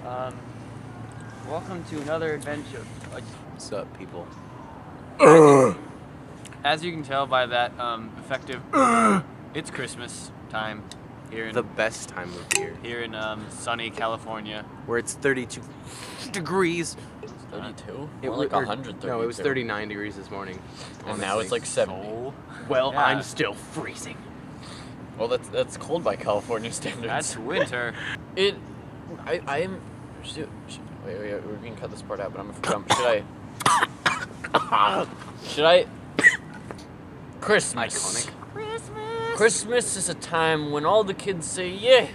Um, Welcome to another adventure. What's up, people? As you can tell by that effective, it's Christmas time here in The best time of year. here in sunny California. Where it's 32 degrees. 32? It More like or- 132. No, it was 39 degrees this morning. And now it's like 70. So, Well, Yeah. I'm still freezing. Well, that's cold by California standards. that's winter. I am. Wait, we can cut this part out, but I'm gonna. Should I? Christmas. Iconic. Christmas is a time when all the kids say, "Yeah,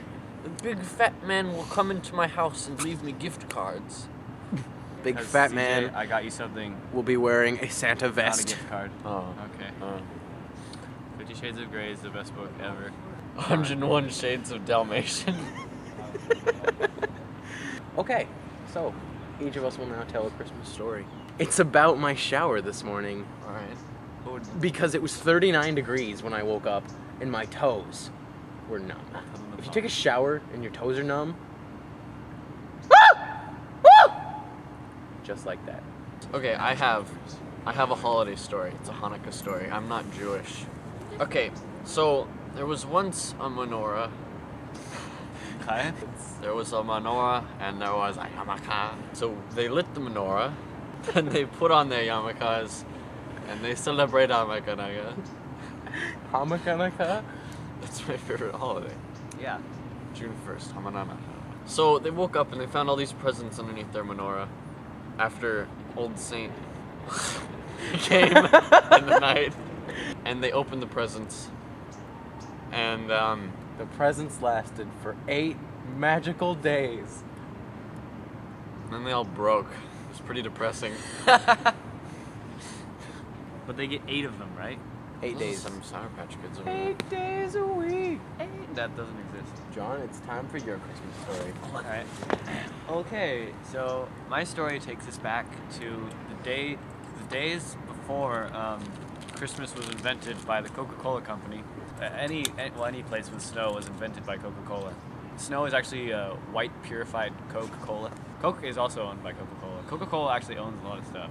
the big fat man will come into my house and leave me gift cards." Big 'Cause fat CJ, man I got you something. will be wearing a Santa Not a vest. gift card. Oh. Okay. 50 Shades of Grey is the best book ever. 101 Shades of Dalmatian. Okay, so each of us will now tell a Christmas story. It's about my shower this morning All right. because it was 39 degrees when I woke up and my toes were numb. If you take a shower and your toes are numb, just like that. Okay, I have a holiday story. It's a Hanukkah story. I'm not Jewish. Okay, so there was once a menorah. Okay. There was a menorah and there was a yarmulke. So they lit the menorah, and they put on their yarmulkes, and they celebrate Hanukkah. Hanukkah? That's my favorite holiday. Yeah. June 1st, Hanukkah. So they woke up and they found all these presents underneath their menorah after Old Saint came in the night, and they opened the presents, and The presents lasted for 8 magical days. then they all broke. It was pretty depressing. But they get 8 of them, right? 8 days. Some Sour Patch Kids over there. 8 days a week. That doesn't exist. John, it's time for your Christmas story. Alright. Okay, so my story takes us back to the days before Christmas was invented by the Coca-Cola company. Any place with snow was invented by Coca-Cola. Snow is actually white purified Coca-Cola. Coke is also owned by Coca-Cola. Coca-Cola actually owns a lot of stuff.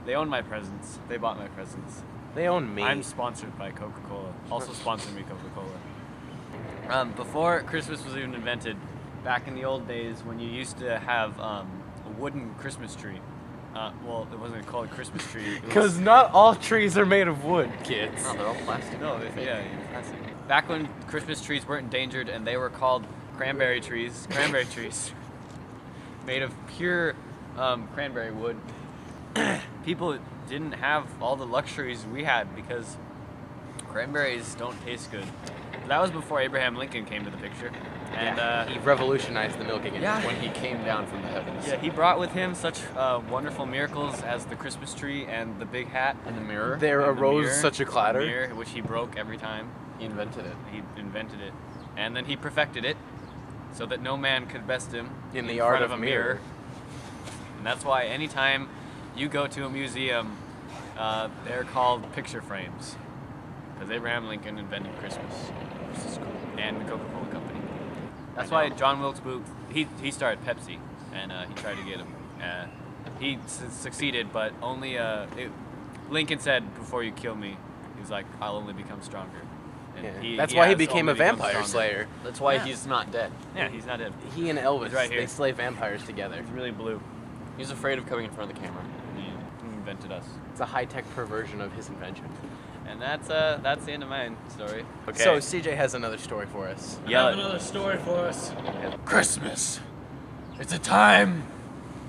They own my presents. They bought my presents. They own me. I'm sponsored by Coca-Cola. Also sponsor me, Coca-Cola. Before Christmas was even invented, back in the old days when you used to have a wooden Christmas tree. Well, it wasn't called a Christmas tree. Because not all trees are made of wood, kids. No, they're all plastic. No, yeah, plastic. Back when Christmas trees weren't endangered and they were called cranberry trees, made of pure cranberry wood. People didn't have all the luxuries we had because cranberries don't taste good. That was before Abraham Lincoln came to the picture. And he revolutionized the milking Yeah. industry. When he came down from the heavens. yeah, he brought with him such wonderful miracles as the Christmas tree and the big hat. And the mirror. There and the arose mirror, such a clatter. the mirror, which he broke every time. He invented it. He invented it. And then he perfected it so that no man could best him In the front art of of a mirror. And that's why anytime you go to a museum, they're called picture frames. Because Abraham Lincoln invented Christmas. This is cool. And the Coca-Cola Company. That's why John Wilkes Booth, he started Pepsi, and he tried to get him. He succeeded, but only, Lincoln said, before you kill me, he was like, I'll only become stronger. And Yeah. That's why he has became a only become vampire stronger. slayer. That's why Yeah. he's not dead. Yeah, he's not dead. He and Elvis, He's right here. they slay vampires together. He's really blue. He's afraid of coming in front of the camera. He invented us. It's a high-tech perversion of his invention. And that's the end of my story. Okay. So CJ has another story for us. Yell it. Another story for us. Christmas. It's a time.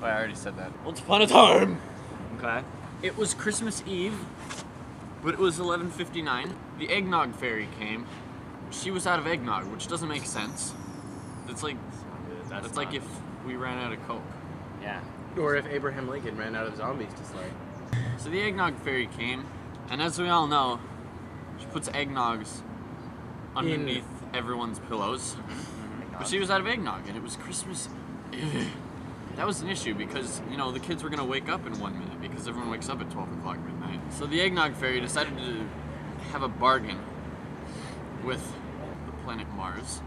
Oh, I already said that. Once upon a time. Okay. It was Christmas Eve, but it was 11:59. The eggnog fairy came. She was out of eggnog, which doesn't make sense. It's like that's like if we ran out of Coke. Yeah. Or if Abraham Lincoln ran out of zombies to slay. So the eggnog fairy came, and as we all know, she puts eggnogs underneath everyone's pillows. But she was out of eggnog, and it was Christmas. That was an issue because, you know, the kids were going to wake up in 1 minute because everyone wakes up at 12 o'clock midnight. So the eggnog fairy decided to have a bargain with the planet Mars.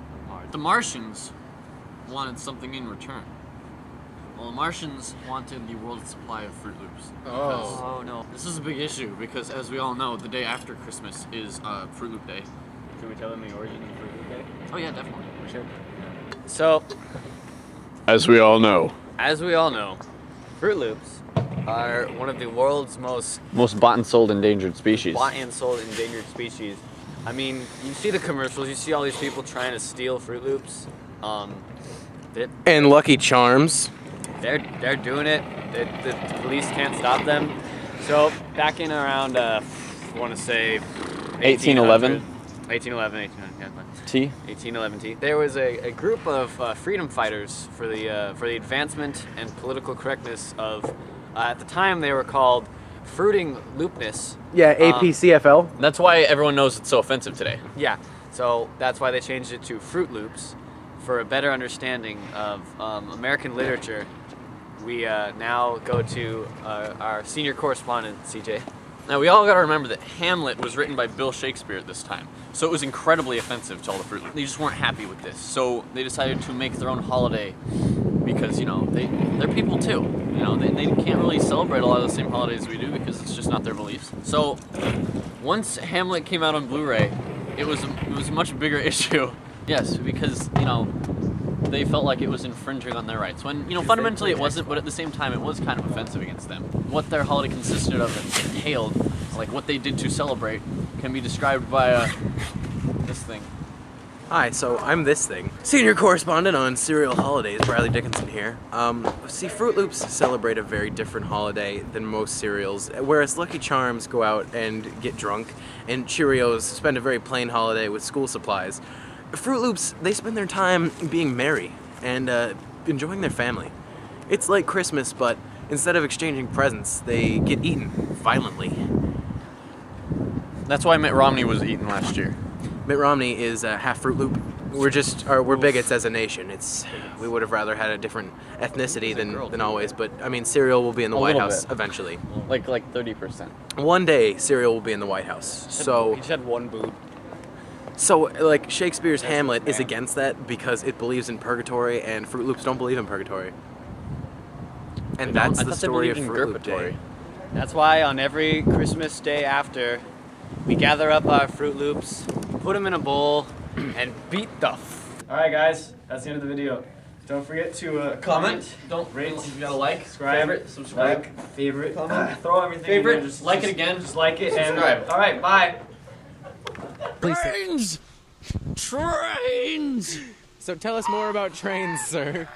The Martians wanted something in return. Well, the Martians wanted the world's supply of Fruit Loops. Oh no. This is a big issue because, as we all know, the day after Christmas is Fruit Loop Day. Can we tell them the origin of Fruit Loop Day? Oh yeah, definitely. We should. So, As we all know, Fruit Loops are one of the world's most bought and sold endangered species. bought and sold endangered species. I mean, you see the commercials, you see all these people trying to steal Fruit Loops. And Lucky Charms. They're doing it. The police can't stop them. So back in around, I want to say 1811? 1811, T. 1811 T. There was a group of freedom fighters for the advancement and political correctness of, at the time they were called Fruiting Loopness. Yeah, APCFL. That's why everyone knows it's so offensive today. Yeah, so that's why they changed it to Fruit Loops for a better understanding of American literature. We now go to our senior correspondent, CJ. Now, we all gotta remember that Hamlet was written by Bill Shakespeare at this time, so it was incredibly offensive to all the Fruit Loops. They just weren't happy with this, so they decided to make their own holiday because, you know, they're people too. You know, they can't really celebrate a lot of the same holidays we do because it's just not their beliefs. So, once Hamlet came out on Blu-ray, it was a much bigger issue. Yes, because, you know, they felt like it was infringing on their rights. When, you know, fundamentally it wasn't, but at the same time it was kind of offensive against them. What their holiday consisted of and entailed, like what they did to celebrate, can be described by this thing. Hi, so I'm this thing. Senior correspondent on Cereal Holidays, Riley Dickinson here. See, Fruit Loops celebrate a very different holiday than most cereals, whereas Lucky Charms go out and get drunk, and Cheerios spend a very plain holiday with school supplies. Fruit Loops, they spend their time being merry and enjoying their family. It's like Christmas, but instead of exchanging presents, they get eaten violently. That's why Mitt Romney was eaten last year. Mitt Romney is half Fruit Loop. We're bigots as a nation. We would have rather had a different ethnicity than always, but I mean, cereal will be in the White House eventually. Like 30%. One day, cereal will be in the White House. So He just had one boob. So, like, Shakespeare's Hamlet is against that because it believes in purgatory, and Fruit Loops don't believe in purgatory. And that's the story of Fruit Loop Day. That's why on every Christmas day after, we gather up our Fruit Loops, put them in a bowl, and beat the Alright guys, that's the end of the video. Don't forget to comment, don't rate, you gotta like, subscribe, favorite, comment, throw everything favorite, in there, just like it again, just like it, subscribe. And alright, bye! Trains! So tell us more about trains, sir.